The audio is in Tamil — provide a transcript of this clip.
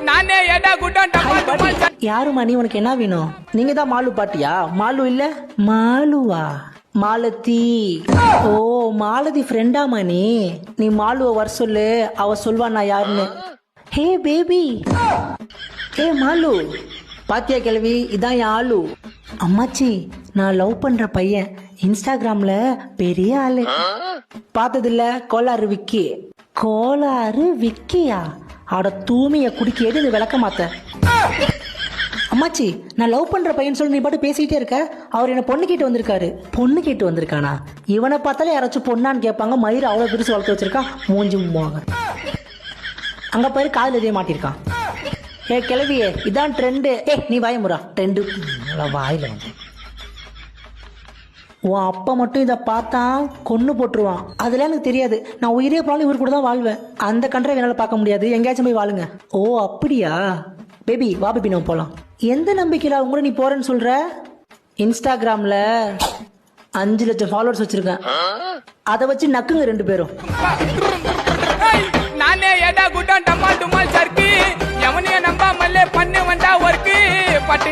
நானே ஏடா குட்டன் டமால் யாருமா நீ? உனக்கு என்ன வேணும்? நீங்க தான் மாலு பாட்டியா? மாலு இல்ல மாலுவா? மாலதி. ஓ மாலதி ஃப்ரெண்டாமா நீ? நீ மாலுவ வர சொல்லு, அவ சொல்வா நான் யாருன்னு. Hey baby. ஹே மாலு, பாத்தியா கிழவி, இதான் என் ஆளு. அம்மாச்சி, நான் லவ் பண்ற பையன் இன்ஸ்டாகிராம்ல பெரிய ஆளு. பார்த்ததில்ல? கோளாறு விக்கி. கோளாறு விக்கியா? அட தூமிய குடிக்கேடு இது விளக்க மாத்த. அம்மாச்சி, நான் லவ் பண்ற பையன் சொல்லி நீ பாட்டு பேசிக்கிட்டே இருக்க. அவர் என்ன பொண்ணு கேட்டு வந்திருக்காரு. பொண்ணு கேட்டு வந்திருக்கானா? இவனை பார்த்தாலே யாராச்சும் பொண்ணான்னு கேட்பாங்க. மயிர் அவ்வளவு பெருசு வளர்த்து வச்சிருக்கான். மூஞ்சி போங்க. அங்க போய் காதில் எதையும் மாட்டிருக்கான். ஏ கிளவியே, இதான் ட்ரெண்டு. நீ வாயமுறா. ட்ரெண்டு வாயில வந்து உன் அப்பா மட்டும் இதை பார்த்தா கொன்னு போட்டுருவான். அதெல்லாம் எனக்கு தெரியாது. நான் உயிரே போனாலும் இவர் கூட தான் வாழ்வேன். அந்த கண்ட்ரை என்னால் பார்க்க முடியாது. எங்கேயாச்சும் போய் வாழுங்க. ஓ அப்படியா? பேபி வா பேபி, நம்ம போகலாம். எந்த நம்பிக்கையில் அவங்க கூட நீ போறேன்னு சொல்ற? இன்ஸ்டாகிராம்ல 5 லட்சம் ஃபாலோவர்ஸ் வச்சிருக்கேன். அதை வச்சு நக்குங்க 2 பேரும். நானே ஏடா குட்டன் டமால் டுமால் சர்க்கு எவனைய நம்பாமலே பண்ணு வந்தா ஒர்க்கு பட்டு